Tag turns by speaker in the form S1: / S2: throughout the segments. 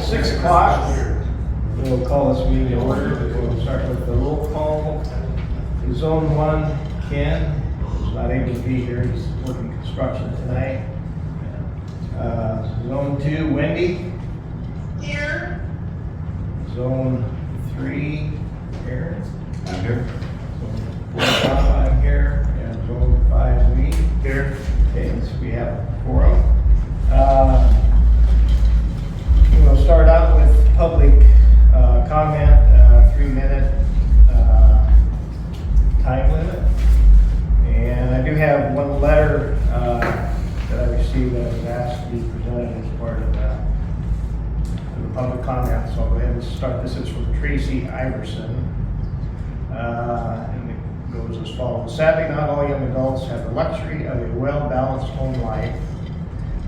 S1: 6 o'clock. We'll call this meeting to order. We'll start with the roll call. Zone 1, Ken is not able to be here. He's working construction tonight. Zone 2, Wendy.
S2: Here.
S1: Zone 3, Aaron.
S3: I'm here.
S1: Zone 4, I'm here. And Zone 5, me.
S3: Here.
S1: Okay, so we have a quorum. We'll start out with public comment, 3-minute time limit. And I do have one letter that I received that was asked to be presented as part of the public comment. So I'll go ahead and start this. It's from Tracy Iverson. And it goes as follows. Sadly, not all young adults have the luxury of a well-balanced home life,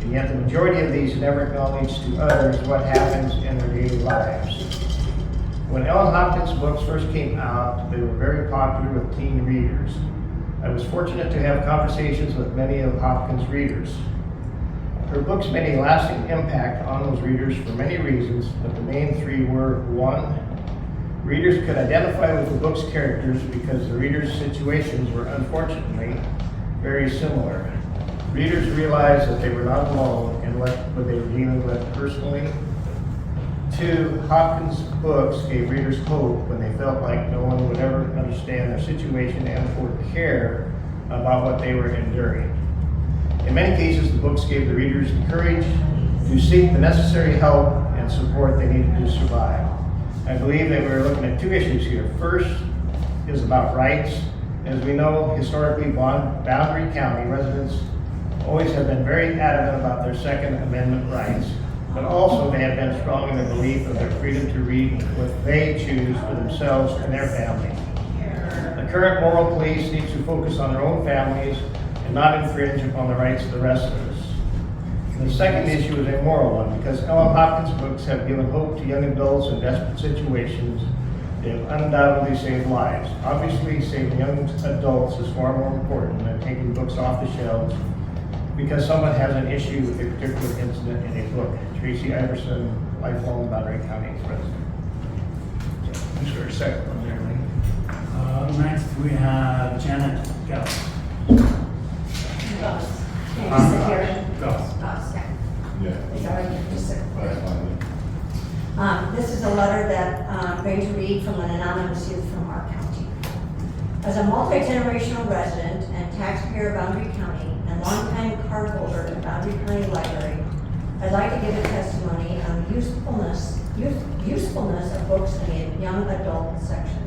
S1: and yet the majority of these never acknowledge to others what happens in their daily lives. When Ellen Hopkins' books first came out, they were very popular with teen readers. I was fortunate to have conversations with many of Hopkins' readers. Her books made a lasting impact on those readers for many reasons, but the main three were: 1, readers could identify with the book's characters because the readers' situations were unfortunately very similar. Readers realized that they were not alone in what they were dealing with personally. 2, Hopkins' books gave readers hope when they felt like no one would ever understand their situation and or care about what they were enduring. In many cases, the books gave the readers the courage to seek the necessary help and support they needed to survive. I believe that we're looking at 2 issues here. First is about rights. As we know, historically, Boundary County residents always have been very adamant about their Second Amendment rights, but also they have been strong in their belief of their freedom to read what they choose for themselves and their families. The current moral police needs to focus on their own families and not infringe upon the rights of the rest of us. The second issue is a moral one, because Ellen Hopkins' books have given hope to young adults in desperate situations. They have undoubtedly saved lives. Obviously, saving young adults is far more important than taking books off the shelves because someone has an issue with a particular incident in a book. Tracy Iverson, lifelong Boundary County resident. Who's for a second one there, Lee?
S4: Next we have Janet Gauss.
S2: Goss. Can you sit here?
S4: Gauss.
S2: Goss, yeah.
S3: Yeah.
S2: Is that right? Just sit.
S3: That's fine.
S2: This is a letter that I'm going to read from an anonymous youth from our county. As a multi-generational resident and taxpayer of Boundary County and longtime card holder at Boundary County Library, I'd like to give a testimony on the usefulness of books in the young adult section.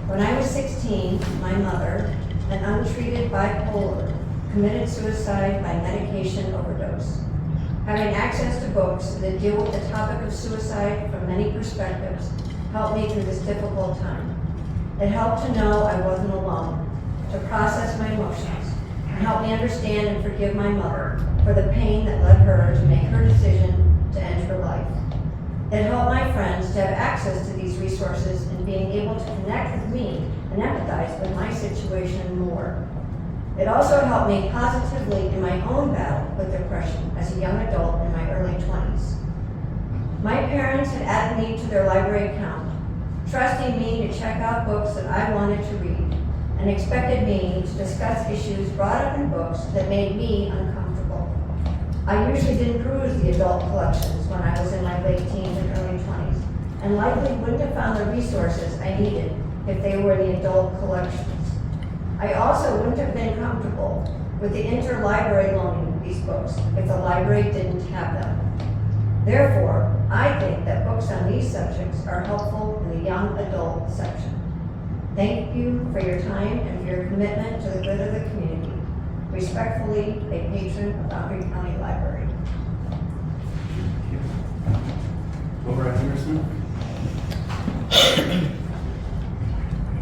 S2: When I was 16, my mother, an untreated bipolar, committed suicide by medication overdose. Having access to books that deal with the topic of suicide from many perspectives helped me through this difficult time. It helped to know I wasn't alone, to process my emotions, and help me understand and forgive my mother for the pain that led her to make her decision to end her life. It helped my friends to have access to these resources and being able to connect with me and empathize with my situation more. It also helped me positively in my own battle with depression as a young adult in my early 20s. My parents had added me to their library account, trusting me to check out books that I wanted to read, and expected me to discuss issues brought up in books that made me uncomfortable. I usually didn't peruse the adult collections when I was in my late teens and early 20s, and likely wouldn't have found the resources I needed if they were in the adult collections. I also wouldn't have been comfortable with the interlibrary loaning these books if the library didn't have them. Therefore, I think that books on these subjects are helpful in the young adult section. Thank you for your time and for your commitment to the good of the community. Respectfully, a patron of Boundary County Library.
S4: Laura Henderson.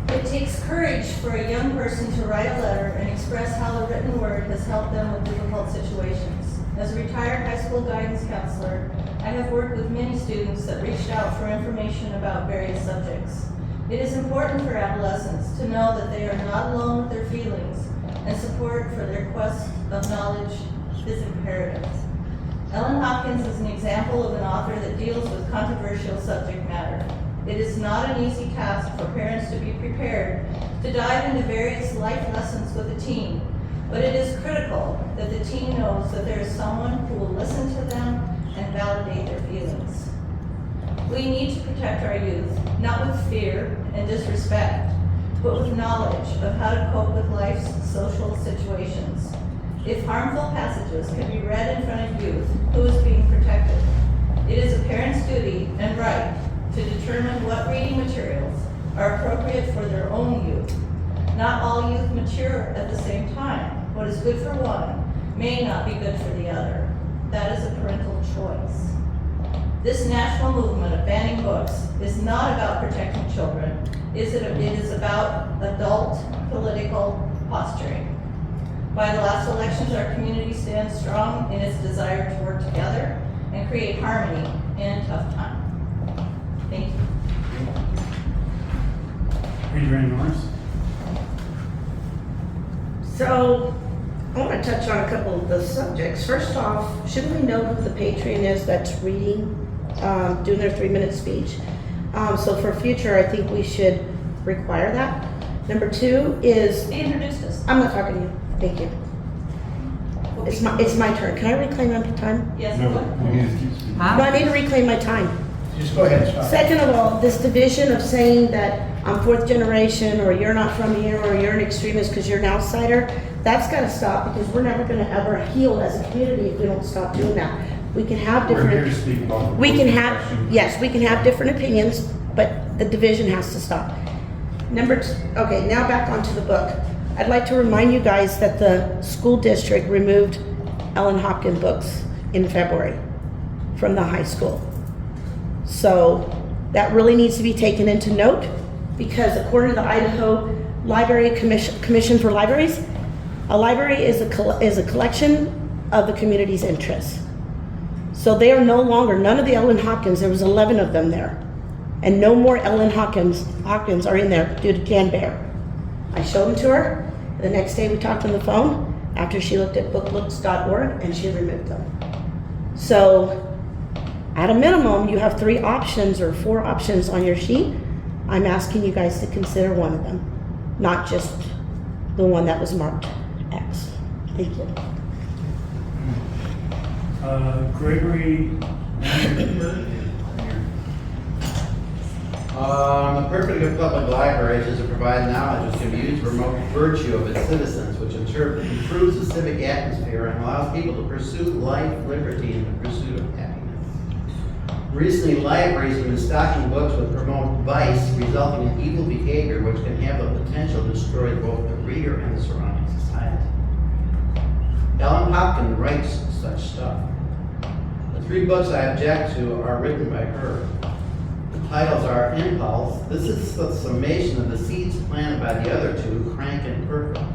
S5: It takes courage for a young person to write a letter and express how the written word has helped them with difficult situations. As a retired high school guidance counselor, I have worked with many students that reached out for information about various subjects. It is important for adolescents to know that they are not alone with their feelings, and support for their quest of knowledge is imperative. Ellen Hopkins is an example of an author that deals with controversial subject matter. It is not an easy task for parents to be prepared to dive into various life lessons with a teen, but it is critical that the teen knows that there is someone who will listen to them and validate their feelings. We need to protect our youth, not with fear and disrespect, but with knowledge of how to cope with life's social situations. If harmful passages can be read in front of youth, who is being protected? It is a parent's duty and right to determine what reading materials are appropriate for their own youth. Not all youth mature at the same time. What is good for one may not be good for the other. That is a parental choice. This national movement of banning books is not about protecting children. It is about adult political posturing. By the last elections, our community stands strong in its desire to work together and create harmony in a tough time. Thank you.
S4: Adrienne Norris.
S6: So, I want to touch on a couple of the subjects. First off, shouldn't we know who the patron is that's reading, doing their 3-minute speech? So for future, I think we should require that. Number 2 is,
S5: They introduced us.
S6: I'm not talking to you, thank you. It's my turn. Can I reclaim my time?
S5: Yes,
S3: No,
S5: what?
S3: you need to keep speaking.
S6: No, I need to reclaim my time.
S1: Just go ahead and start.
S6: Second of all, this division of saying that I'm 4th generation, or you're not from here, or you're an extremist because you're an outsider, that's got to stop, because we're never going to ever heal as a community if we don't stop doing that. We can have
S3: We're here to
S6: different,
S3: speak about.
S6: we can have,
S3: question.
S6: yes, we can have different opinions, but the division has to stop. Okay, now back onto the book. I'd like to remind you guys that the school district removed Ellen Hopkins books in February from the high school. So that really needs to be taken into note, because according to the Idaho Library Commission for Libraries, a library is a collection of the community's interests. So they are no longer, none of the Ellen Hopkins, there was 11 of them there. And no more Ellen Hopkins are in there due to Jan Bear. I showed them to her. The next day we talked on the phone after she looked at booklooks.org, and she removed them. So at a minimum, you have 3 options or 4 options on your sheet. I'm asking you guys to consider one of them, not just the one that was marked X. Thank you.
S4: Gregory.
S7: The purpose of public libraries is to provide knowledge which can be used to promote virtue of its citizens, which improves the civic atmosphere and allows people to pursue life, liberty, and the pursuit of happiness. Recently, libraries have been stocking books which promote vice, resulting in evil behavior which can have the potential to destroy both the reader and the surrounding society. Ellen Hopkins writes such stuff. The 3 books I object to are written by her. The titles are Impulse. This is the summation of the seeds planted by the other 2, Crank and Perfect.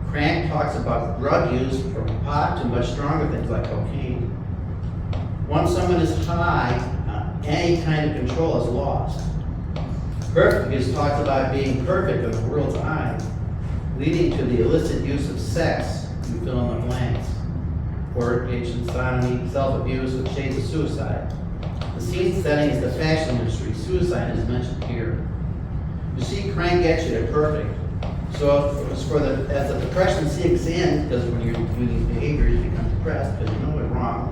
S7: Crank talks about drug use from pot to much stronger things like cocaine. Once someone is high, any kind of control is lost. Perfect is talks about being perfect in the world's eyes, leading to the illicit use of sex, you fill in the blanks. Fornication, sodomy, self-abuse with shades of suicide. The scene setting is the fashion industry. Suicide is mentioned here. You see, Crank gets you to perfect. So as the depression sinks in, because when you're doing these behaviors, you become depressed because you know it's wrong.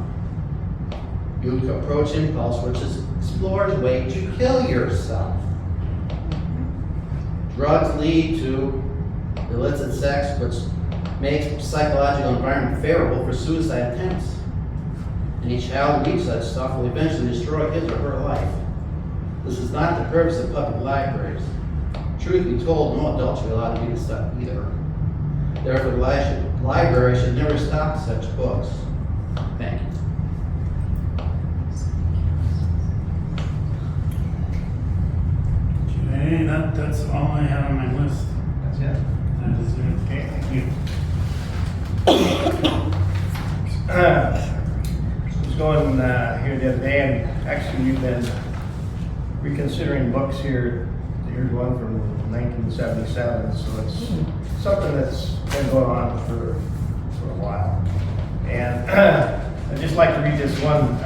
S7: You approach Impulse, which is explores way to kill yourself. Drugs lead to illicit sex, which makes psychological environment favorable for suicide attempts. Any child who reads such stuff will eventually destroy his or her life. This is not the purpose of public libraries. Truth be told, no adult should be allowed to read this stuff either. Therefore, the library should never stock such books. Thank you.
S4: Okay, that's all I have on my list.
S1: That's it.
S4: That is it.
S1: Okay, thank you. Was going here the other day, and actually we've been reconsidering books here. Here's one from 1977, so it's something that's been going on for a while. And I'd just like to read this one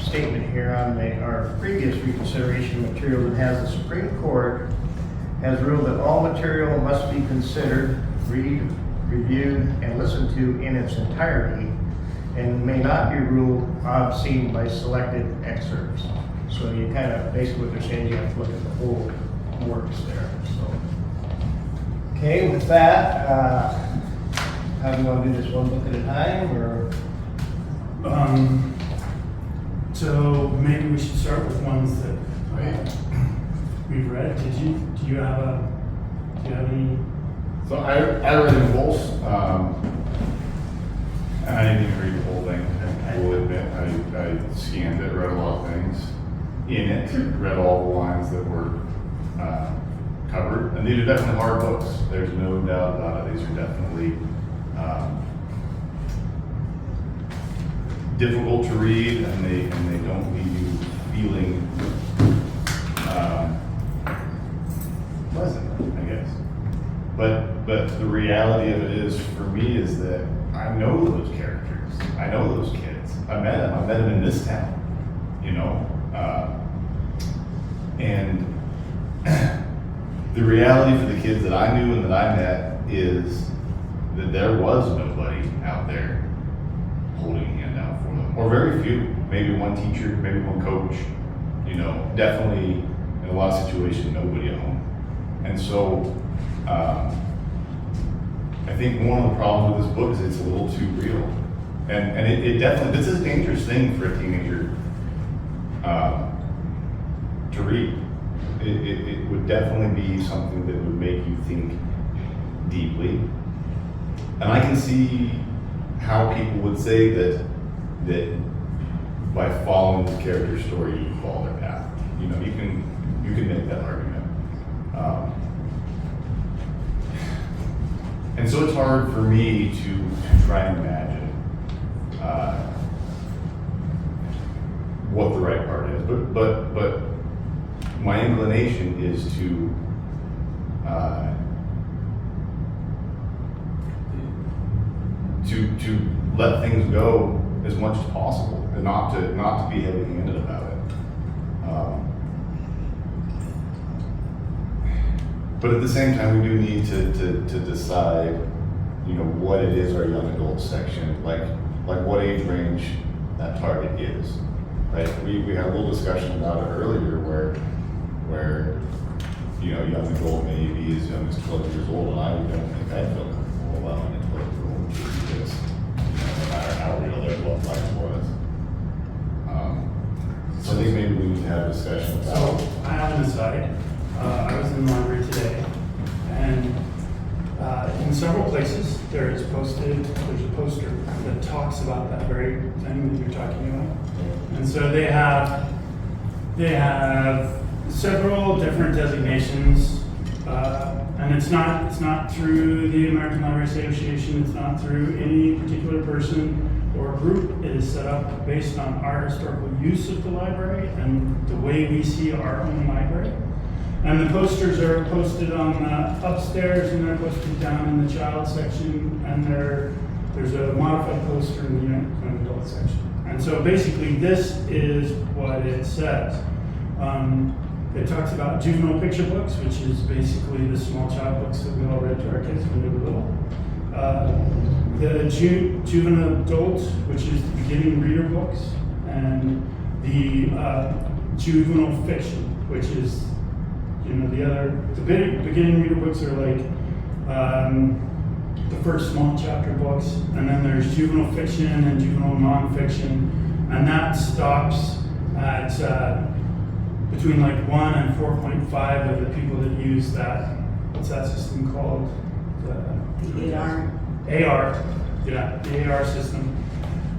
S1: statement here on our previous reconsideration material that has the Supreme Court has ruled that all material must be considered, reviewed, and listened to in its entirety, and may not be ruled obscene by selected excerpts. So you kind of, basically what they're saying, you have to look at the whole works there, so. Okay, with that, how do you want to do this, one book at a time, or?
S4: So maybe we should start with ones that we've read. Do you have any?
S3: So I read them both, and I didn't even read the whole thing. I will admit, I scanned it, read a lot of things in it, read all the lines that were covered, and these are definitely hard books. There's no doubt about it. These are definitely difficult to read, and they don't leave you feeling pleasant, I guess. But the reality of it is, for me, is that I know those characters. I know those kids. I met them. I met them in this town, you know. And the reality for the kids that I knew and that I met is that there was nobody out there holding a hand out for them, or very few. Maybe one teacher, maybe one coach. You know, definitely in a lot of situations, nobody at home. And so, I think one of the problems with this book is it's a little too real. And it definitely, this is a dangerous thing for a teenager to read. It would definitely be something that would make you think deeply. And I can see how people would say that by following the character's story, you follow their path. You know, you can make that argument. And so it's hard for me to try and imagine what the right part is. But my inclination is to let things go as much as possible, and not to be heavy-handed about it. But at the same time, we do need to decide, you know, what it is our young adult section, like what age range that target is, right? We had a little discussion about it earlier where you know, young adult may be as young as 12 years old, and I don't think I'd feel comfortable allowing a 12-year-old to do this, you know, no matter how real their love life was. So I think maybe we need to have a discussion about.
S4: So I have an aside. I was in the library today, and in several places there's a poster that talks about that very thing that you're talking about. And so they have several different designations, and it's not through the American Library Association. It's not through any particular person or group. It is set up based on our historical use of the library and the way we see our own library. And the posters are posted on upstairs, and they're posted down in the child section, and there's a modified poster in the young adult section. And so basically this is what it says. It talks about juvenile picture books, which is basically the small child books that we all read to our kids when they were little. The juvenile adult, which is the beginning reader books, and the juvenile fiction, which is, you know, the beginning reader books are like the first small chapter books, and then there's juvenile fiction and juvenile nonfiction, and that stops at between like 1 and 4.5 of the people that use that. What's that system called?
S2: The AR.
S4: AR, yeah, the AR system.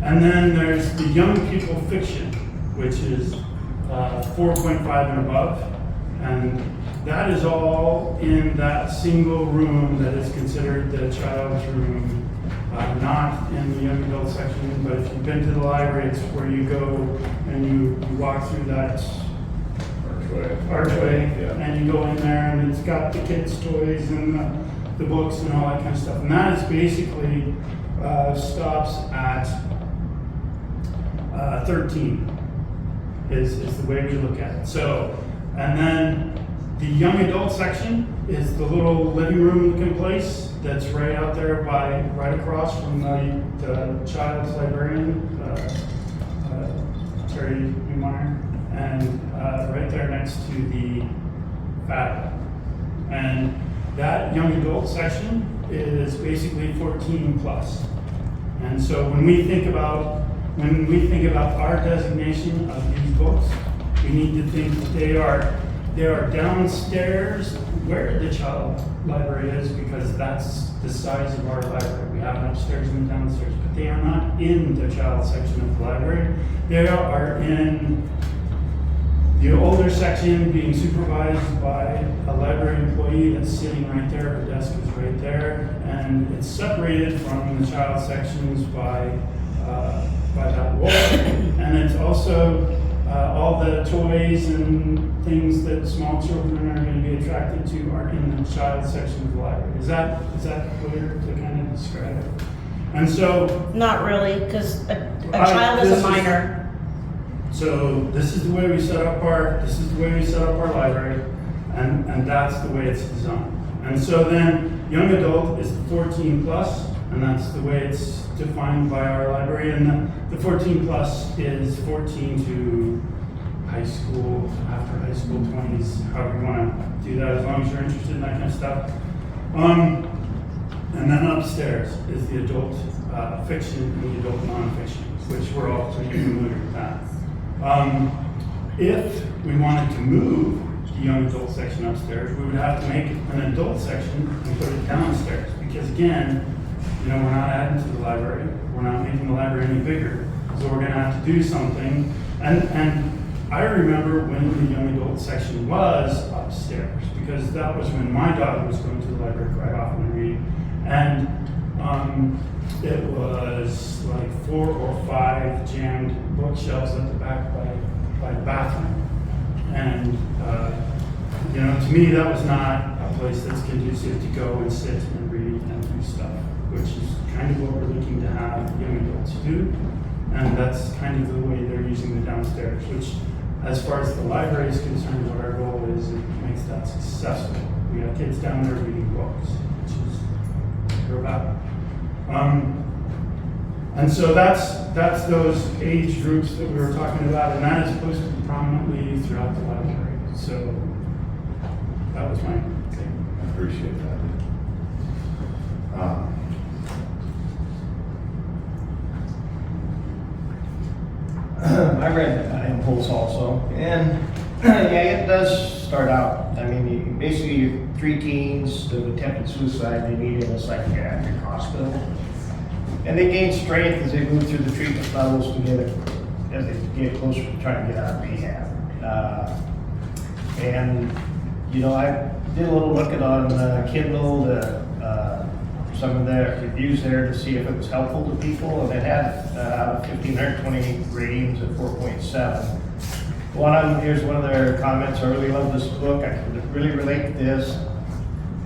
S4: And then there's the young people fiction, which is 4.5 and above. And that is all in that single room that is considered the child's room, not in the young adult section. But if you've been to the library, it's where you go and you walk through that archway,
S3: yeah.
S4: And you go in there, and it's got the kids' toys and the books and all that kind of stuff. And that is basically stops at 13 is the way we look at it. So, and then the young adult section is the little living room looking place that's right out there right across from the child's librarian, Terry Newmeyer, and right there next to the FAD. And that young adult section is basically 14 plus. And so when we think about our designation of these books, we need to think that they are downstairs where the child library is, because that's the size of our library. We have an upstairs and a downstairs, but they are not in the child section of the library. They are in the older section, being supervised by a library employee that's sitting right there. Her desk is right there, and it's separated from the child sections by that wall. And it's also all the toys and things that small children are going to be attracted to are in the child section of the library. Is that clear to kind of describe it? And so,
S6: Not really, because a child is a minor.
S4: So this is the way we set up our library, and that's the way it's designed. And so then young adult is the 14 plus, and that's the way it's defined by our library. And the 14 plus is 14 to high school, after high school, 20s, however you want to do that, as long as you're interested in that kind of stuff. And then upstairs is the adult fiction and the adult nonfiction, which we're all pretty familiar with that. If we wanted to move the young adult section upstairs, we would have to make an adult section and put it downstairs, because again, we're not adding to the library, we're not making the library any bigger, so we're going to have to do something. And I remember when the young adult section was upstairs, because that was when my daughter was going to the library quite often to read, and it was like 4 or 5 jammed bookshelves at the back by the bathroom. And, to me, that was not a place that's conducive to go and sit and read and do stuff, which is kind of what we're looking to have young adults do. And that's kind of the way they're using the downstairs, which, as far as the library is concerned, what our goal is, it makes that successful. We have kids down there reading books, which is what we're about. And so that's those age groups that we were talking about, and that is posted prominently throughout the library. So that was my thing.
S3: I appreciate that.
S1: I read Impulse also, and yeah, it does start out. I mean, basically 3 teens that have attempted suicide, they need in a psychiatric hospital. And they gain strength as they move through the treatment levels as they get closer to trying to get out of rehab. And I did a little looking on Kindle, some of the reviews there to see if it was helpful to people, and it had 1,520 ratings at 4.7. Here's one of their comments: I really love this book. I can really relate to this.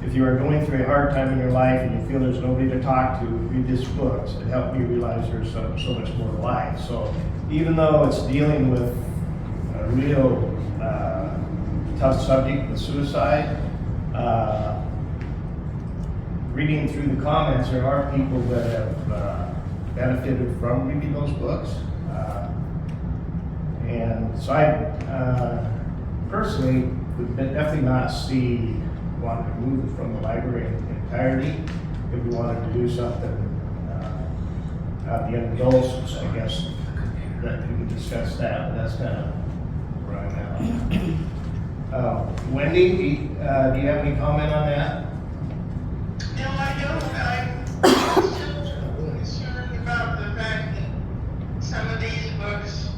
S1: If you are going through a hard time in your life and you feel there's nobody to talk to, read this book. It helped me realize there's so much more to life. So even though it's dealing with a real tough subject with suicide, reading through the comments, there are people that have benefited from reading those books. And so I personally would definitely not want to move it from the library in entirety. If we wanted to do something at the young adults, I guess that we can discuss that, but that's kind of where I'm at. Wendy, do you have any comment on that?
S8: No, I don't. I'm still concerned about the fact that some of these books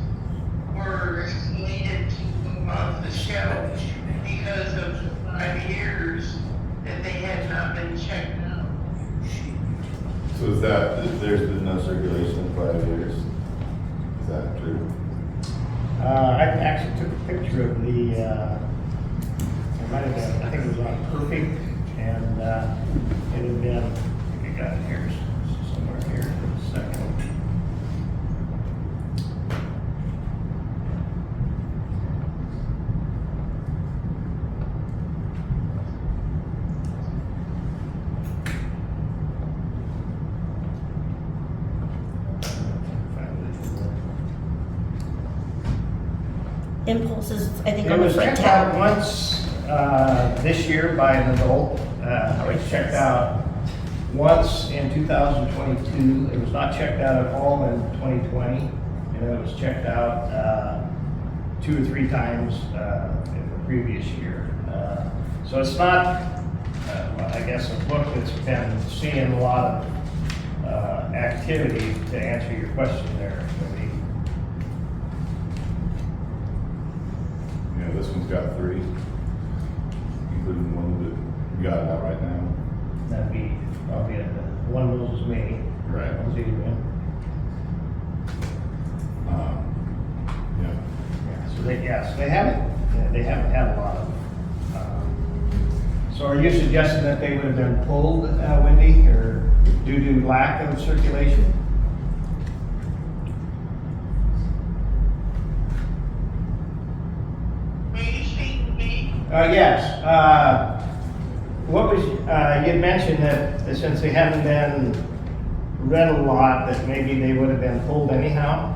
S8: were needed to move off the shelf because of 5 years that they had not been checked out.
S3: So there's been no circulation in 5 years? Is that true?
S1: I actually took a picture of the, it might have been, I think it was on Perfect, and it had been, I think I got it here, somewhere here, in a second.
S6: impulses, I think,
S1: It
S6: on the
S1: was
S6: front
S1: checked out
S6: tab.
S1: once this year by an adult. It was checked out once in 2022. It was not checked out at all in 2020. And it was checked out 2 or 3 times in the previous year. So it's not, well, I guess, a book that's been seeing a lot of activity, to answer your question there, Wendy.
S3: Yeah, this one's got 3, including the one that you got out right now.
S1: That'd be probably one of those is me.
S3: Right.
S1: One's Adrian.
S3: Yeah.
S1: Yeah, so they haven't had a lot of. So are you suggesting that they would have been pulled, Wendy, or due to lack of circulation?
S8: Will you speak to me?
S1: Yes. What was, you had mentioned that since they haven't been read a lot, that maybe they would have been pulled anyhow?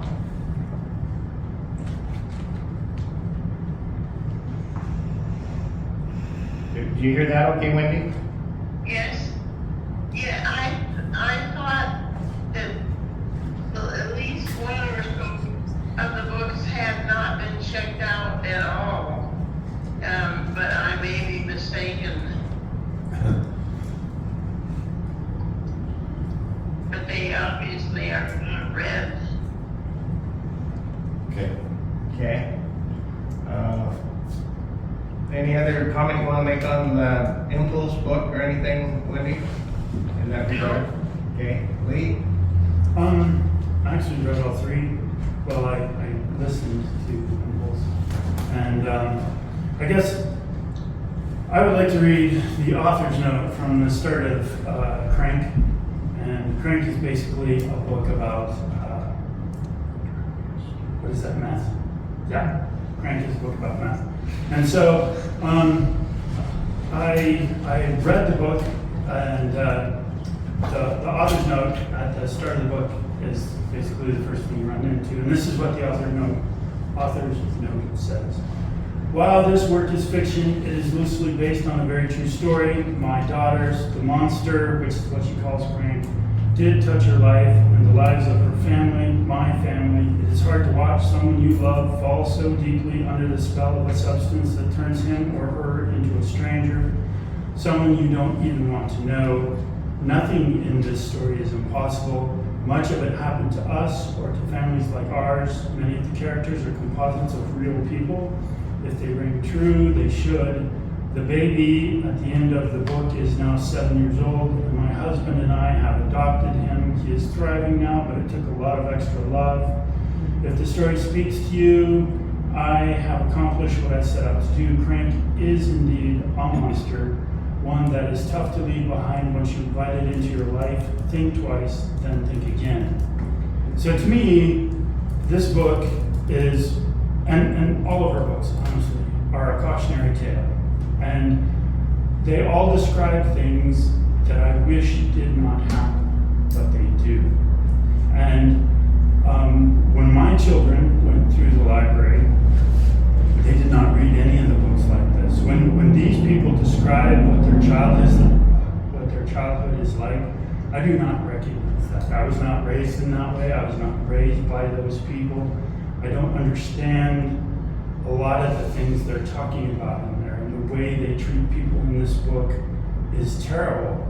S1: Did you hear that okay, Wendy?
S8: Yes. Yeah, I thought that at least one or two of the books had not been checked out at all. But I may be mistaken. But they obviously are not read.
S3: Okay.
S1: Okay. Any other comment you want to make on the Impulse book or anything, Wendy? In that regard? Okay, Lee?
S4: I actually read all 3. Well, I listened to Impulse. And I guess I would like to read the author's note from the start of Crank. And Crank is basically a book about, what is that, meth? Yeah, Crank is a book about meth. And so I read the book, and the author's note at the start of the book is basically the first thing you run into. And this is what the author's note says. While this work is fiction, it is loosely based on a very true story. My daughter's, the monster, which is what she calls Crank, did touch her life and the lives of her family, my family. It is hard to watch someone you love fall so deeply under the spell of a substance that turns him or her into a stranger, someone you don't even want to know. Nothing in this story is impossible. Much of it happened to us or to families like ours. Many of the characters are composites of real people. If they ring true, they should. The baby at the end of the book is now 7 years old, and my husband and I have adopted him. He is thriving now, but it took a lot of extra love. If the story speaks to you, I have accomplished what I set out to do. Crank is indeed a monster, one that is tough to leave behind once you invite it into your life. Think twice, then think again. So to me, this book is, and all of our books, honestly, are a cautionary tale. And they all describe things that I wish did not happen, but they do. And when my children went through the library, they did not read any of the books like this. When these people describe what their childhood is like, I do not recognize that. I was not raised in that way. I was not raised by those people. I don't understand a lot of the things they're talking about in there. The way they treat people in this book is terrible.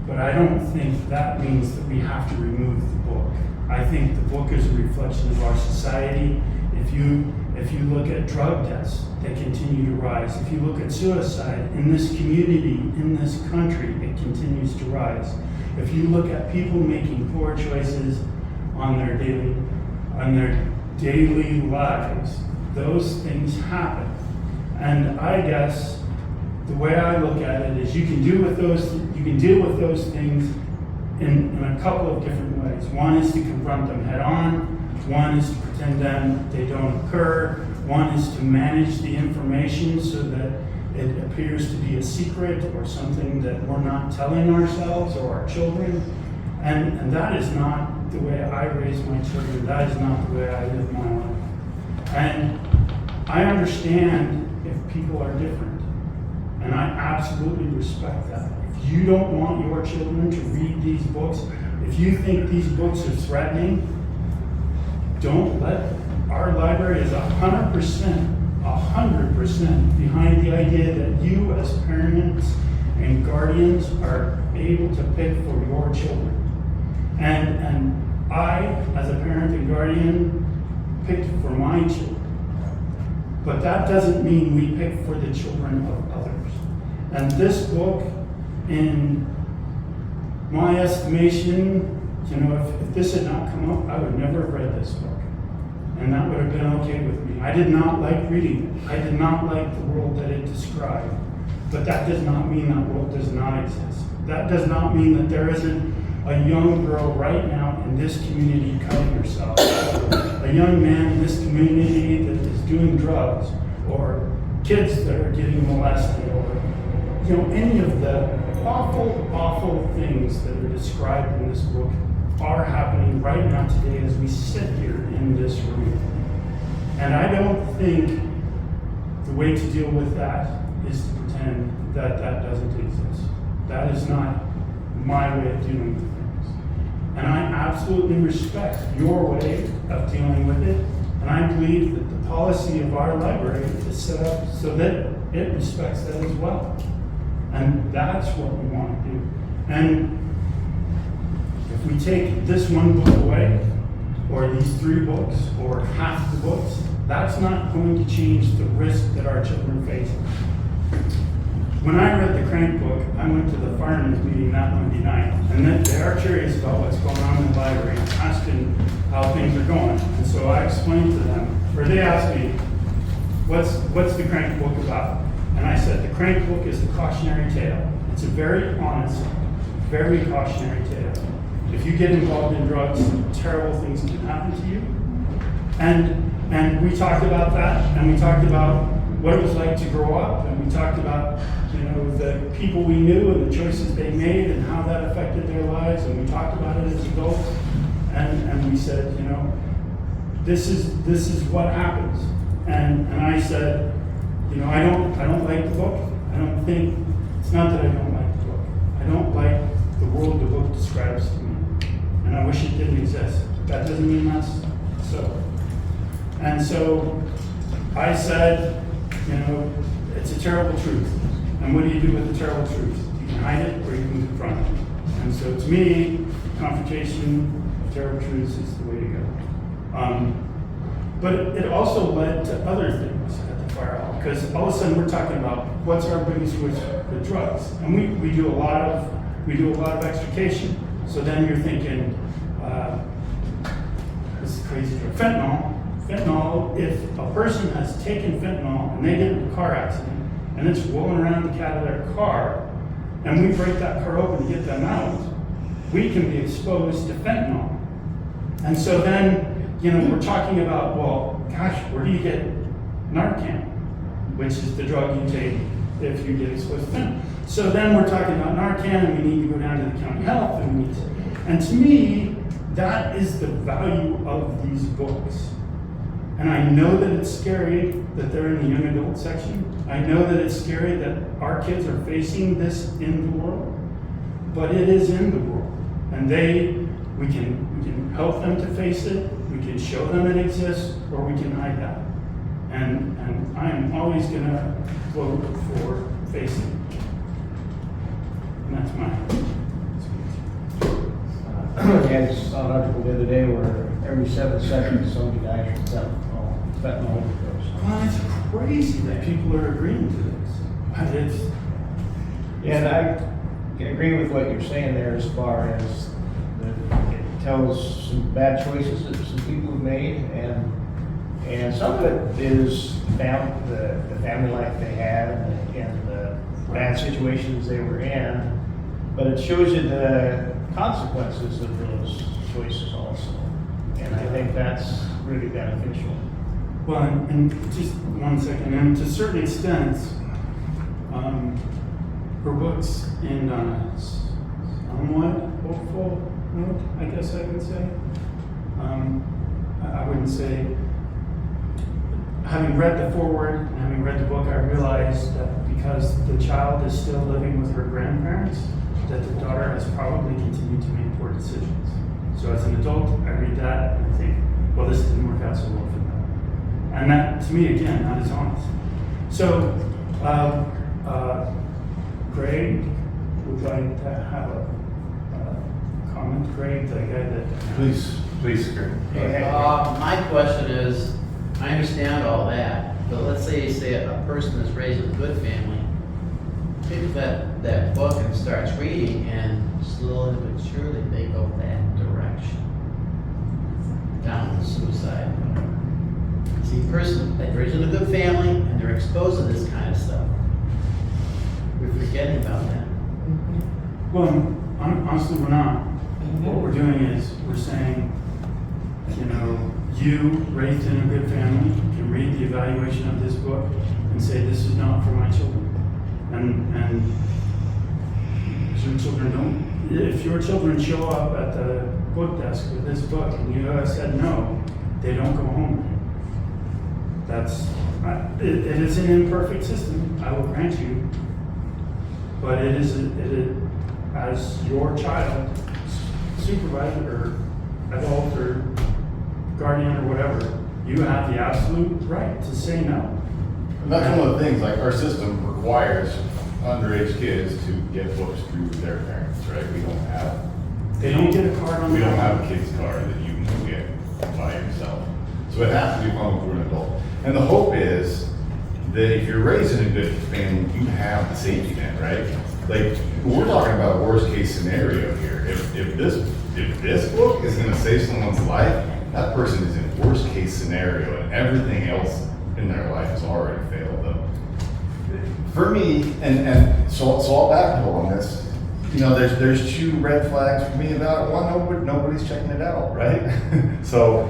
S4: But I don't think that means that we have to remove the book. I think the book is a reflection of our society. If you look at drug deaths, they continue to rise. If you look at suicide in this community, in this country, it continues to rise. If you look at people making poor choices on their daily lives, those things happen. And I guess the way I look at it is you can deal with those things in a couple of different ways. One is to confront them head on. One is to pretend that they don't occur. One is to manage the information so that it appears to be a secret or something that we're not telling ourselves or our children. And that is not the way I raise my children. That is not the way I live my life. And I understand if people are different, and I absolutely respect that. If you don't want your children to read these books, if you think these books are threatening, don't let them. Our library is 100% behind the idea that you as parents and guardians are able to pick for your children. And I, as a parent and guardian, picked for my children. But that doesn't mean we pick for the children of others. And this book, in my estimation, if this had not come up, I would never have read this book. And that would have been okay with me. I did not like reading it. I did not like the world that it described. But that does not mean that world does not exist. That does not mean that there isn't a young girl right now in this community cutting herself, a young man in this community that is doing drugs, or kids that are getting molested, or any of the awful things that are described in this book are happening right now today as we sit here in this room. And I don't think the way to deal with that is to pretend that that doesn't exist. That is not my way of dealing with things. And I absolutely respect your way of dealing with it. And I believe that the policy of our library is set up so that it respects that as well. And that's what we want to do. And if we take this one book away, or these 3 books, or half the books, that's not going to change the risk that our children face. When I read the Crank book, I went to the firemen's meeting that Monday night, and then they are curious about what's going on in the library, asking how things are going. And so I explained to them, or they asked me, what's the Crank book about? And I said, the Crank book is a cautionary tale. It's a very honest, very cautionary tale. If you get involved in drugs, terrible things can happen to you. And we talked about that, and we talked about what it was like to grow up, and we talked about the people we knew and the choices they made and how that affected their lives, and we talked about it as adults, and we said, this is what happens. And I said, I don't like the book. It's not that I don't like the book. I don't like the world the book describes to me. And I wish it didn't exist. That doesn't mean that's so. And so I said, it's a terrible truth. And what do you do with the terrible truth? You can hide it or you can confront it. And so to me, confrontation of terrible truths is the way to go. But it also led to other things at the fire hall, because all of a sudden we're talking about what's our biggest risk with drugs. And we do a lot of extrication. So then you're thinking, this is crazy drug. Fentanyl, if a person has taken fentanyl and they get in a car accident and it's rolling around the cab of their car, and we break that car open to get them out, we can be exposed to fentanyl. And so then, we're talking about, well, gosh, where do you get Narcan, which is the drug you take if you get exposed to fentanyl? So then we're talking about Narcan, and we need to go down to the county health, and to me, that is the value of these books. And I know that it's scary that they're in the young adult section. I know that it's scary that our kids are facing this in the world, but it is in the world. And we can help them to face it, we can show them it exists, or we can hide that. And I am always gonna vote for facing it. And that's mine.
S1: I saw an article the other day where every 7 seconds somebody dies from fentanyl overdose.
S4: Well, it's crazy that people are agreeing to this.
S1: And I can agree with what you're saying there as far as it tells some bad choices that some people have made, and some of it is the family life they had and the bad situations they were in, but it shows you the consequences of those choices also. And I think that's really beneficial.
S4: Well, and just 1 second, and to a certain extent, her books end on a somewhat hopeful note, I guess I would say. I wouldn't say, I having read the foreword and having read the book, I realized that because the child is still living with her grandparents, that the daughter has probably continued to make poor decisions. So as an adult, I read that and I think, well, this didn't work out so well for them. And that, to me, again, that is honest. So, Greg would like to have a comment. Greg, the guy that...
S3: Please, Greg.
S7: My question is, I understand all that, but let's say a person is raised in a good family, picks that book and starts reading, and slowly but surely they go that direction, down to suicide. See, a person that raised in a good family and they're exposed to this kind of stuff, we're forgetting about that.
S4: Well, honestly, we're not. What we're doing is we're saying, you know, you raised in a good family can read the evaluation of this book and say, this is not for my children. And your children don't. If your children show up at the book desk with this book and you have said no, they don't go home. It is an imperfect system, I will grant you, but it is as your child, supervisor or adult or guardian or whatever, you have the absolute right to say no.
S3: And that's one of the things, like, our system requires underage kids to get books through their parents, right?
S4: They don't get a card on
S3: We
S4: their
S3: don't
S4: own.
S3: have a kid's card that you can get by yourself. So it has to be funneled through an adult. And the hope is that if you're raised in a good family, you have the safety net, right? Like, we're talking about a worst case scenario here. If this book is gonna save someone's life, that person is in worst case scenario and everything else in their life has already failed them. For me, and so I'll backpedal on this, you know, there's two red flags for me about it. One, nobody's checking it out, right? so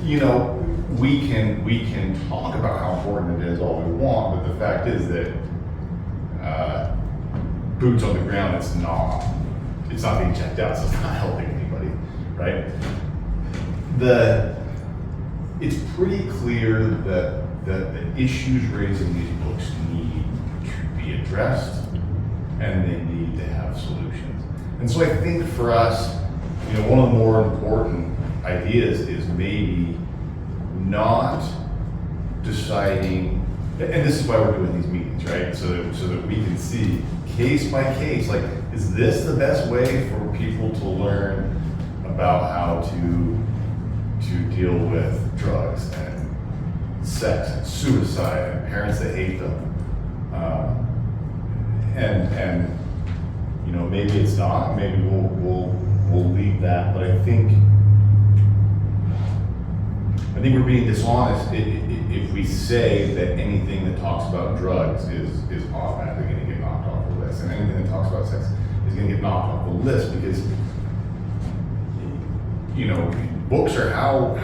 S3: you know, we can talk about how important it is all we want, but the fact is that boots on the ground, it's not being checked out, so it's not helping anybody, right? It's pretty clear that the issues raised in these books need to be addressed and they need to have solutions. And so I think for us, you know, one of the more important ideas is maybe not deciding, and this is why we're doing these meetings, right? So that we can see case by case, like, is this the best way for people to learn about how to deal with drugs and sex and suicide and parents that hate them? And you know, maybe it's not, maybe we'll leave that, but I think we're being dishonest if we say that anything that talks about drugs is automatically going to get knocked off the list, and anything that talks about sex is going to get knocked off the list, because, you know, books are how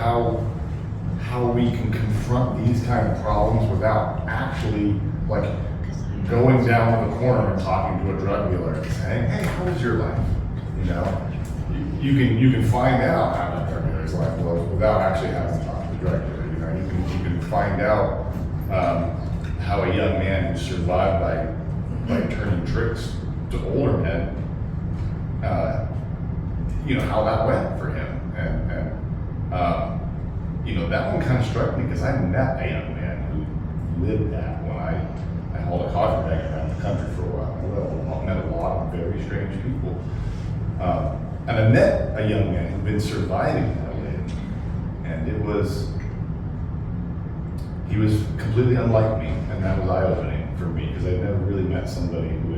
S3: we can confront these kind of problems without actually, like, going down to the corner and talking to a drug dealer and saying, hey, how was your life? You know, you can find out how that drug dealer's life was without actually having to talk to the drug dealer. You know, you can find out how a young man who survived by turning tricks to older men, you know, how that went for him. And you know, that one kind of struck me because I met a young man who lived that when I hauled a coffee bag around the country for a while. I met a lot of very strange people. And I met a young man who'd been surviving that way. And he was completely unlike me, and that was eye-opening for me, because I'd never really met somebody who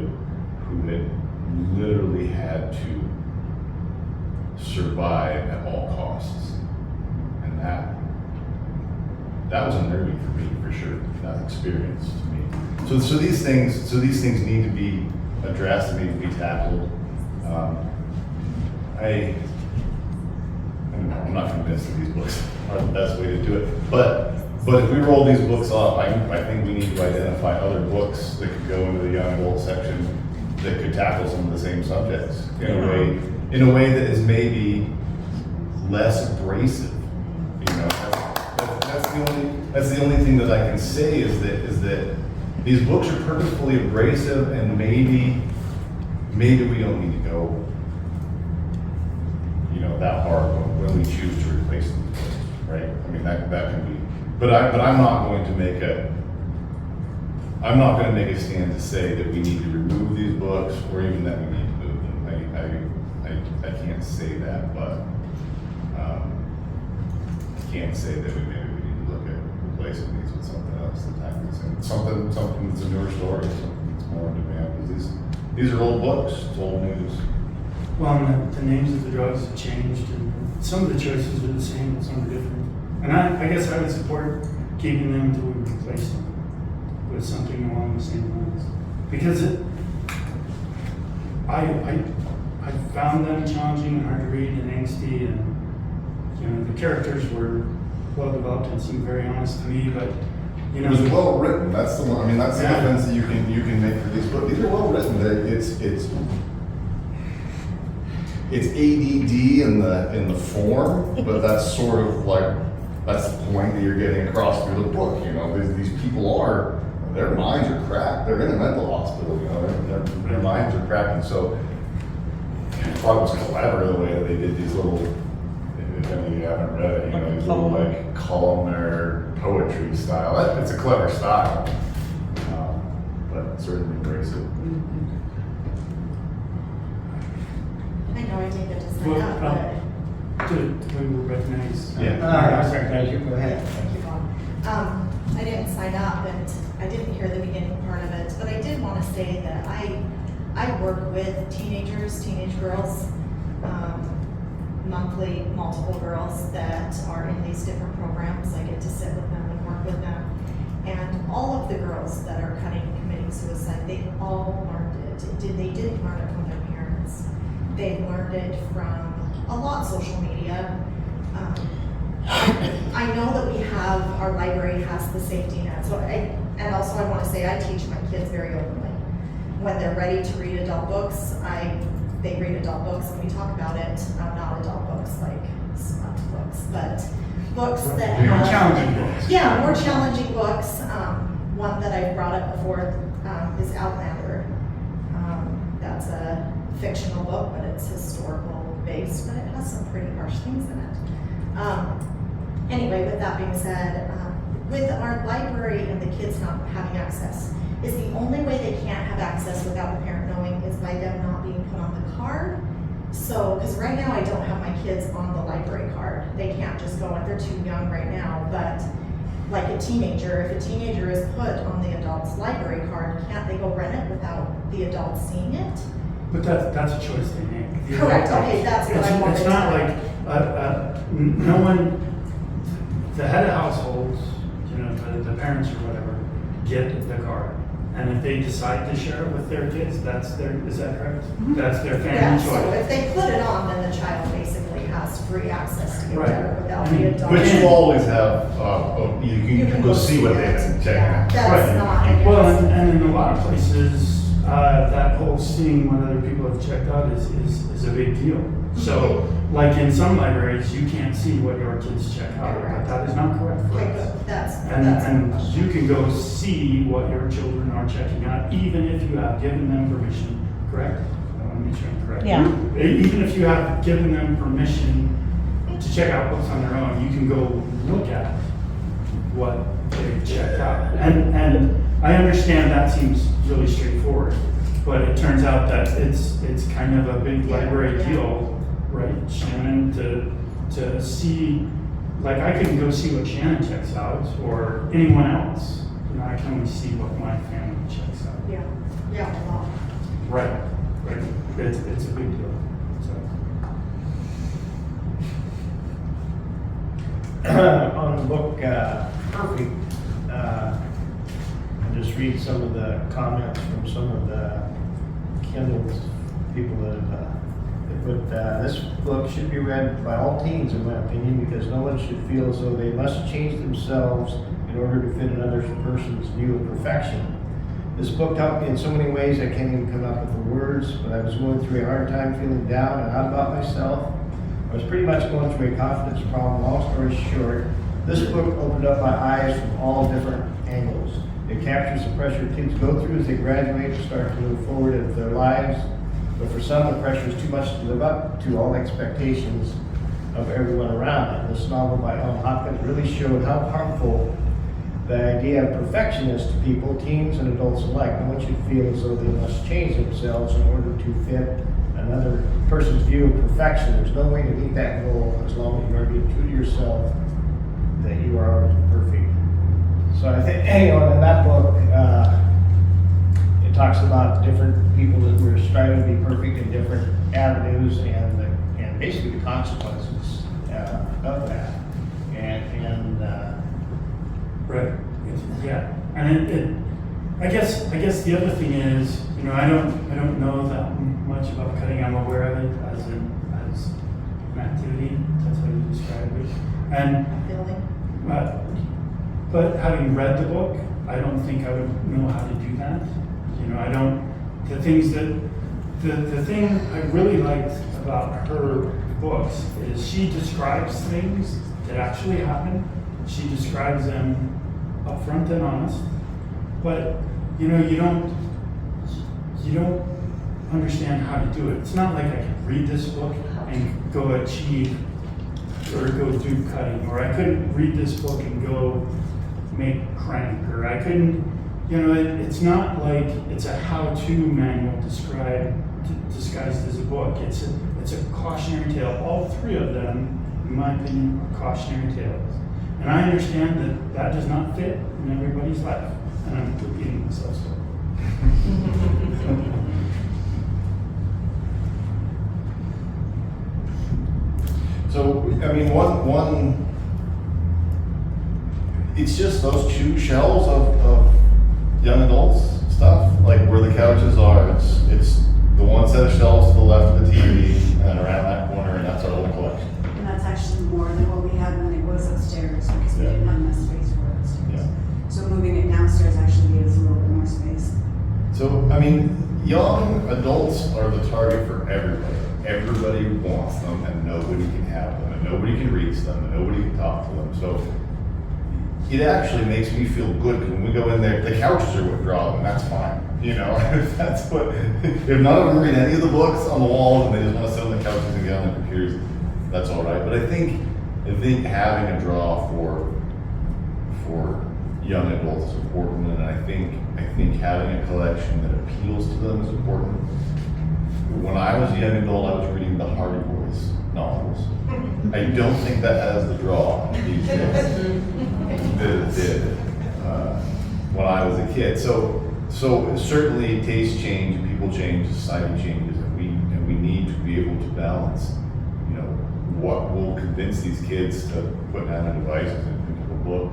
S3: had literally had to survive at all costs. And that was unnerving for me, for sure, that experience to me. So these things need to be addressed, and need to be tackled. I'm not convinced that these books are the best way to do it, but if we roll these books off, I think we need to identify other books that could go into the young adult section that could tackle some of the same subjects in a way that is maybe less abrasive. You know, that's the only. That's the only thing that I can say is that these books are purposefully abrasive, and maybe we don't need to go, that hard when we choose to replace them, right? I mean, that can be, but I'm not going to make a stand to say that we need to remove these books or even that we need to move them. I can't say that, but I can't say that maybe we need to look at replacing these with something else that happens, and something that's a newer story, something that's more in demand, because these are old books, it's old news.
S4: Well, and the names of the drugs have changed, and some of the choices are the same, and some are different. And I guess I would support keeping them until we replace them with something along the same lines. Because I found them challenging and hard to read and angsty, and the characters were well developed and seemed very honest to me, but
S3: It was well written. That's the one. I mean, that's the defense that you can make for these books. These are well written. It's ADD in the form, but that's sort of like that's the point that you're getting across through the book. These people their minds are cracked. They're in a mental hospital. Their minds are cracked, and so I thought it was clever the way that they did these little. If any of you haven't read it, these little like columnar poetry style. It's a clever style, but certainly abrasive.
S9: I know I didn't get to sign
S4: Well,
S9: up, but
S4: to recognize.
S1: Sorry, thank you, go ahead.
S9: thank you, Bob. I didn't sign up and I didn't hear the beginning part of it, but I did want to say that I work with teenage girls, monthly, multiple girls that are in these different programs. I get to sit with them and work with them. And all of the girls that are committing suicide, they all learned it. They didn't learn it from their parents. They learned it from a lot social media. I know that our library has the safety net. And also I want to say I teach my kids very openly. When they're ready to read adult books, they read adult books and we talk about it. Not adult books like smut books, but books that
S4: More
S9: have
S4: challenging books.
S9: Yeah, more challenging books. One that I've brought up before is Outlander. That's a fictional book, but it's historical based, but it has some pretty harsh things in it. Anyway, with that being said, with our library and the kids not having access, is the only way they can't have access without the parent knowing is by them not being put on the card. So, because right now I don't have my kids on the library card. They can't just go in, they're too young right now, but like a teenager, if a teenager is put on the adult's library card, can't they go rent it without the adult seeing it?
S4: But that's a choice they make.
S9: Correct, okay, that's what I wanted
S4: It's
S9: to
S4: not
S9: say.
S4: like, no one, the head of households, the parents or whatever, get the card. And if they decide to share it with their kids, is that correct? That's their
S9: Yeah,
S4: family
S9: so
S4: choice.
S9: if they put it on, then the child basically has free access to get
S4: Right.
S9: it without
S4: I mean,
S9: the adult.
S3: But you always have, you can go see what they've
S9: it.
S3: been checking
S9: Yeah,
S3: out.
S9: That's
S4: Right.
S9: not, I
S4: Well,
S9: guess.
S4: and in a lot of places, that whole seeing what other people have checked out is a big deal. So, like in some libraries, you can't see what your kids check out, but that is not correct for
S9: Okay,
S4: us.
S9: good. That's
S4: And you can go see what your children are checking out, even if you have given them permission, correct? I want to make sure I'm correct.
S6: Yeah.
S4: Even if you have given them permission to check out books on their own, you can go look at what they've checked out. And I understand that seems really straightforward, but it turns out that it's kind of a big library deal, right, Shannon, to see, like I can go see what Shannon checks out or anyone else. I can only see what my family checks out.
S9: Yeah, a lot.
S4: Right. It's a big deal.
S1: On the book, Perfect, I'll just read some of the comments from some of the Kindle people that have put, this book should be read by all teens, in my opinion, because no one should feel as though they must change themselves in order to fit another person's view of perfection. This book helped me in so many ways I can't even come up with the words, but I was going through a hard time feeling down and out about myself. I was pretty much going through a confidence problem. Long story short, This book opened up my eyes from all different angles. It captures the pressure kids go through as they graduate and start to move forward in their lives. But for some, the pressure is too much to live up to all the expectations of everyone around them. This novel by Ellen Hopkins really showed how harmful the idea of perfection is to people, teens and adults alike. No one should feel as though they must change themselves in order to fit another person's view of perfection. There's no way to meet that goal as long as you are being true to yourself, that you are already perfect. So I think, in that book, it talks about different people that were striving to be perfect in different avenues and basically the consequences of that.
S4: Right. Yeah. And I guess the other thing is, I don't know that much about cutting. I'm aware of it as an activity. That's how you describe it. And
S9: Feeling.
S4: but having read the book, I don't think I would know how to do that. I don't. The thing I really liked about her books is she describes things that actually happen. She describes them upfront and honest, but you don't understand how to do it. It's not like I could read this book and go achieve or go do cutting, or I couldn't read this book and go make crank, or I couldn't. It's not like it's a how-to manual disguised as a book. It's a cautionary tale. All three of them, in my opinion, are cautionary tales. And I understand that does not fit in everybody's life. And I'm repeating myself so.
S3: So, it's just those two shelves of young adults stuff, like where the couches are. It's the one set of shelves to the left of the TV and around that corner, and that's our whole collection.
S10: And that's actually more than what we had when it was upstairs, because we didn't have enough space for it upstairs.
S3: Yeah.
S10: So moving it downstairs actually gives us a little bit more space.
S3: So, young adults are the target for everybody. Everybody wants them, and nobody can have them, and nobody can reach them, and nobody can talk to them. So it actually makes me feel good because when we go in there, the couches are what draw them, and that's fine. If none of them read any of the books on the walls and they just want to sit on the couches and get on their computers, that's all right. But I think having a draw for young adults is important, and I think having a collection that appeals to them is important. When I was a young adult, I was reading the Hardy Boys novels. I don't think that has the draw these days that it did when I was a kid. So certainly tastes change, people change, society changes, and we need to be able to balance, what will convince these kids to put down their devices and pick up a book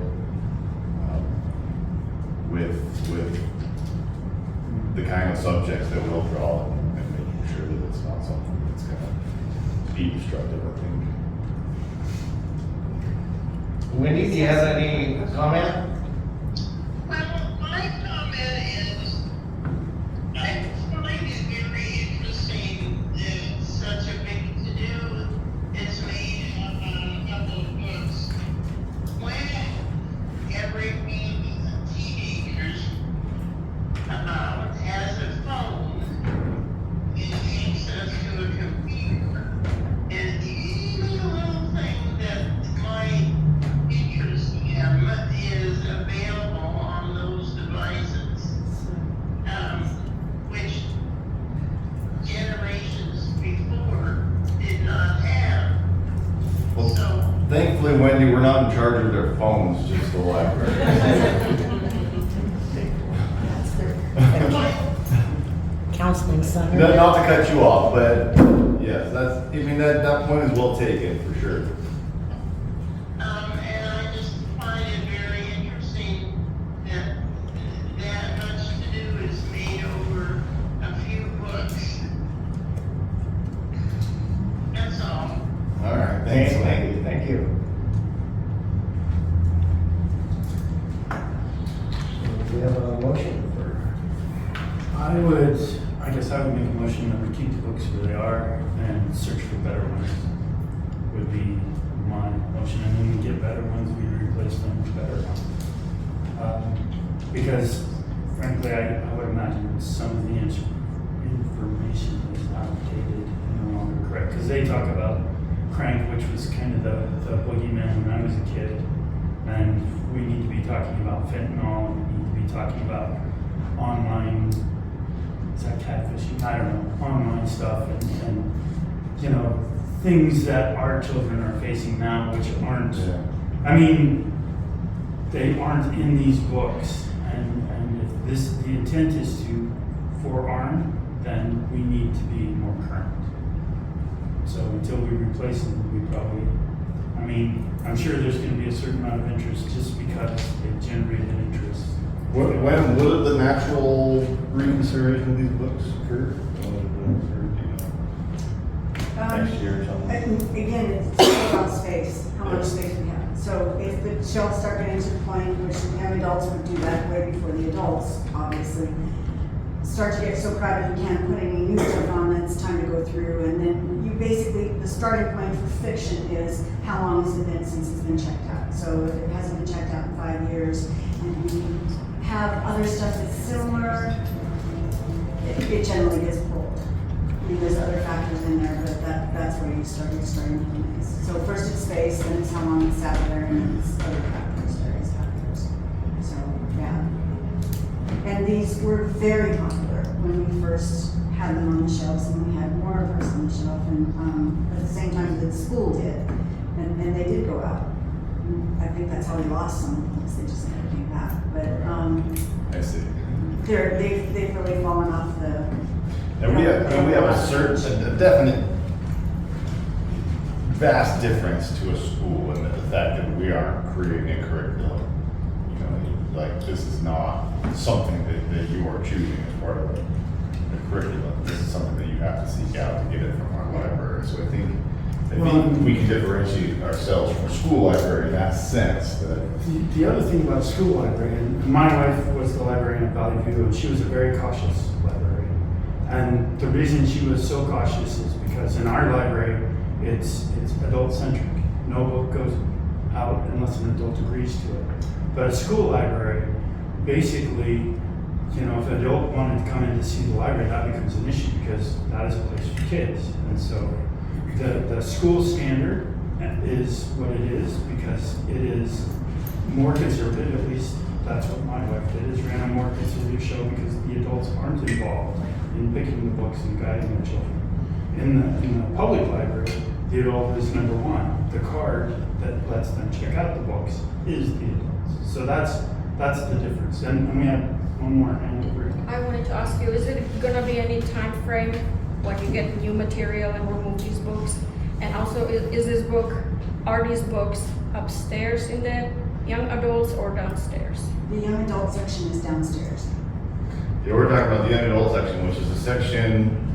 S3: with the kind of subjects that will draw them, and making sure that it's not something that's going to be destructive, I think.
S1: Wendy, do you have any comment?
S8: Well, my comment is, I find it very interesting that such a big to-do is made on a couple of books. When every teenagers has a phone and access to a computer, and even a little thing that might interest them is available on those devices, which generations before did not have.
S3: Well,
S8: So,
S3: thankfully, Wendy, we're not in charge of their phones, just the library.
S9: That's their.
S6: Counseling center.
S3: Not to cut you off, but yes, that point is well taken for sure.
S8: and I just find it very interesting that much to do is made over a few books. That's all.
S3: All right, thanks, Wendy.
S1: Thank you. Do we have a motion for?
S4: I guess I would make a motion that we keep the books where they are and search for better ones would be my motion, and then we get better ones, we replace them with better ones. Because frankly, I would imagine some of the information is outdated and no longer correct. Because they talk about crank, which was kind of the boogeyman when I was a kid. And we need to be talking about fentanyl, and we need to be talking about online, is that catfishing? I don't know, online stuff and you know, things that our children are facing now, which aren't, I mean, they aren't in these books. And if the intent is to forearm, then we need to be more current. So until we replace them, we probably, I mean, I'm sure there's going to be a certain amount of interest just because they generated interest.
S3: When would the natural reconsideration of these books occur? Next year or something?
S10: Again, it's all about space, how much space we have. So if the shelves start getting to the point, which young adults would do that way before the adults, obviously, start to get so crowded you can't put any new stuff on, then it's time to go through. And then you basically, the starting point for fiction is how long has it been since it's been checked out. So if it hasn't been checked out in 5 years, and we have other stuff that's similar, it generally gets pulled. I mean, there's other factors in there, but that's where you're starting looking at this. So first it's space, then it's how long it's sat there, and then it's other factors, various factors. So, yeah. And these were very popular when we first had them on the shelves, and we had more of us on the shelf, and at the same time that the school did, and they did go out. And I think that's how we lost some of them, they just never came back. But
S3: I see.
S10: they've really fallen off the.
S3: And we have a definite vast difference to a school in the fact that we aren't creating a curriculum. You know, like this is not something that you are choosing as part of the curriculum. This is something that you have to seek out to get it from our library. So I think we can differentiate ourselves from a school library in that sense. That
S4: The other thing about school library, and my wife was the librarian at Valley View, and she was a very cautious librarian. And the reason she was so cautious is because in our library, it's adult-centric. No book goes out unless an adult agrees to it. But a school library, basically, you know, if an adult wanted to come in to see the library, that becomes an issue because that is a place for kids. And so the school standard is what it is because it is more conservative, at least that's what my wife did, is ran a more conservative show because the adults aren't involved in picking the books and guiding their children. In the public library, the adult is number one. The card that lets them check out the books is the adults. So that's the difference. And we have one more hand over here.
S11: I wanted to ask you, is it gonna be any time frame when you get new material and remove these books? And also, are these books upstairs in the young adults or downstairs?
S10: The young adult section is downstairs.
S3: Yeah, we're talking about the young adult section, which is a section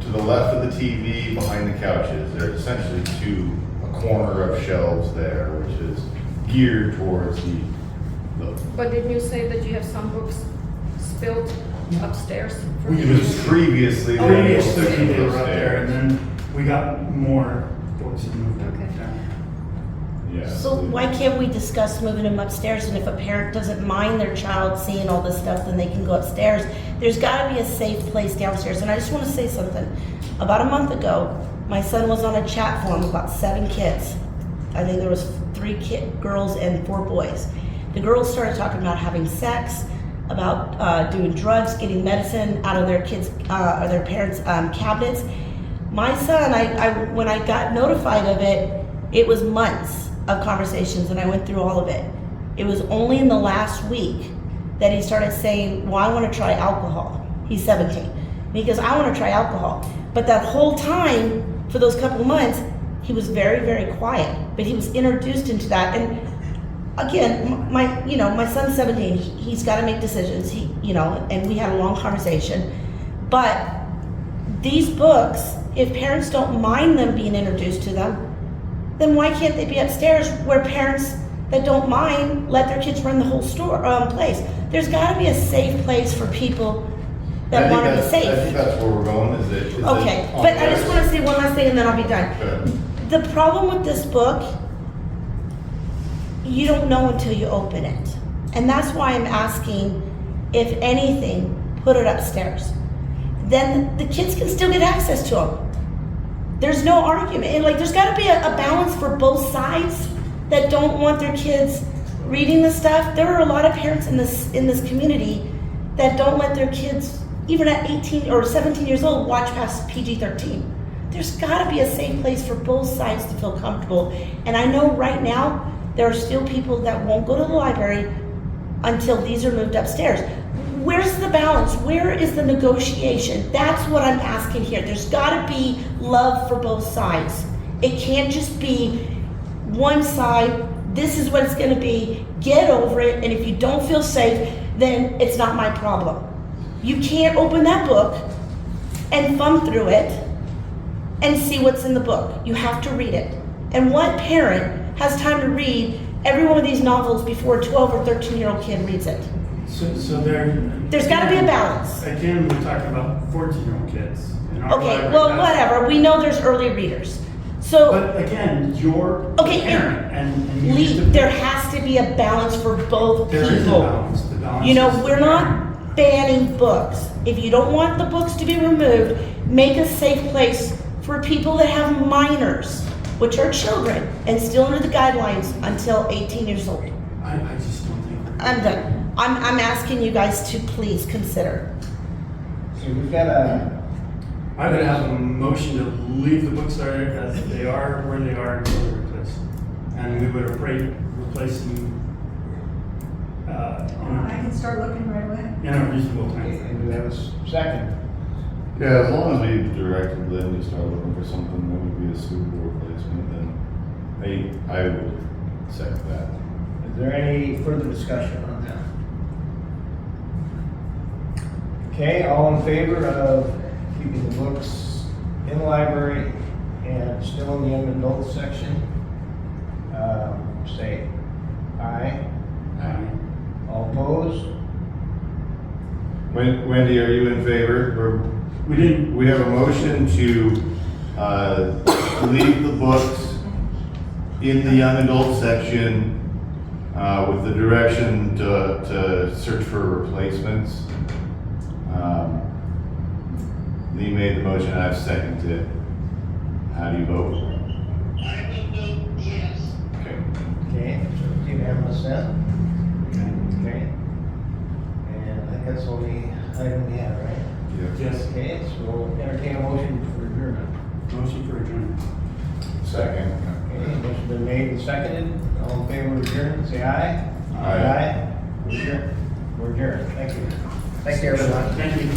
S3: to the left of the TV behind the couches. There's essentially a corner of shelves there, which is geared towards the
S11: But didn't you say that you have some books spilled upstairs?
S3: it was previously.
S4: Previously, they were up there, and then we got more books and moved them
S11: Okay.
S4: down.
S3: Yeah.
S6: So why can't we discuss moving them upstairs, and if a parent doesn't mind their child seeing all this stuff, then they can go upstairs? There's gotta be a safe place downstairs, and I just wanna say something. About a month ago, my son was on a chat forum, about 7 kids. I think there was 3 girls and 4 boys. The girls started talking about having sex, about doing drugs, getting medicine out of their kids' or their parents' cabinets. My son, when I got notified of it, it was months of conversations, and I went through all of it. It was only in the last week that he started saying, well, I want to try alcohol. He's 17. Because I want to try alcohol. But that whole time, for those couple of months, he was very, very quiet. But he was introduced into that. And again, my son's 17. He's got to make decisions. And we had a long conversation. But these books, if parents don't mind them being introduced to them, then why can't they be upstairs where parents that don't mind let their kids run the whole place? There's got to be a safe place for people that want to be safe.
S3: I think that's where we're going.
S6: Okay, but I just want to say one last thing and then I'll be done.
S3: Good.
S6: the problem with this book, you don't know until you open it. And that's why I'm asking, if anything, put it upstairs. Then the kids can still get access to them. There's no argument. And like, there's gotta be a balance for both sides that don't want their kids reading this stuff. There are a lot of parents in this community that don't let their kids, even at 18 or 17 years old, watch past PG-13. There's gotta be a safe place for both sides to feel comfortable. And I know right now, there are still people that won't go to the library until these are moved upstairs. Where's the balance? Where is the negotiation? That's what I'm asking here. There's gotta be love for both sides. It can't just be one side, this is what it's gonna be, get over it, and if you don't feel safe, then it's not my problem. You can't open that book and thumb through it and see what's in the book. You have to read it. And what parent has time to read every one of these novels before a 12 or 13-year-old kid reads it?
S4: So
S6: There's gotta be a balance.
S4: Again, we're talking about 14-year-old kids. in our
S6: Okay,
S4: library.
S6: well,
S4: That's-
S6: whatever, we know there's early readers. So,
S4: But again, you're a
S6: Okay,
S4: parent and you
S6: Lee,
S4: get to
S6: there
S4: pick.
S6: has to be a balance for both
S4: There is a
S6: people.
S4: balance. The balance
S6: You know,
S4: is
S6: we're
S4: the
S6: not
S4: parent.
S6: banning books. If you don't want the books to be removed, make a safe place for people that have minors, which are children, and still under the guidelines until 18 years old.
S4: I just don't think.
S6: I'm done. I'm asking you guys to please consider.
S1: So we've got a,
S4: I would have a motion to leave the books there as they are, where they are, until they're replaced. And we would replace them
S10: I can start looking right away.
S4: in a reasonable time.
S1: and do we have a second?
S3: Yeah, as long as we directed Lynn to start looking for something that would be a suitable replacement, then I would second that.
S1: Is there any further discussion on that? Okay, all in favor of keeping the books in the library and still in the young adult section? Say aye. All opposed?
S3: Wendy, are you in favor? Or
S4: We didn't,
S3: we have a motion to leave the books in the young adult section with the direction to search for replacements. Lee made the motion, I've seconded it. How do you vote?
S8: I will vote yes.
S3: Okay.
S1: Okay, so unanimous then? Okay. And I think that's the only item we have, right?
S4: yes,
S1: Okay, so we'll entertain a motion for adjournment.
S4: motion for adjournment.
S3: Second.
S1: Okay, motion been made and seconded. All in favor of adjournment, say aye.
S3: Aye.
S1: We're adjourned. We're adjourned. Thank you. Thank you, everyone.
S4: Thank you.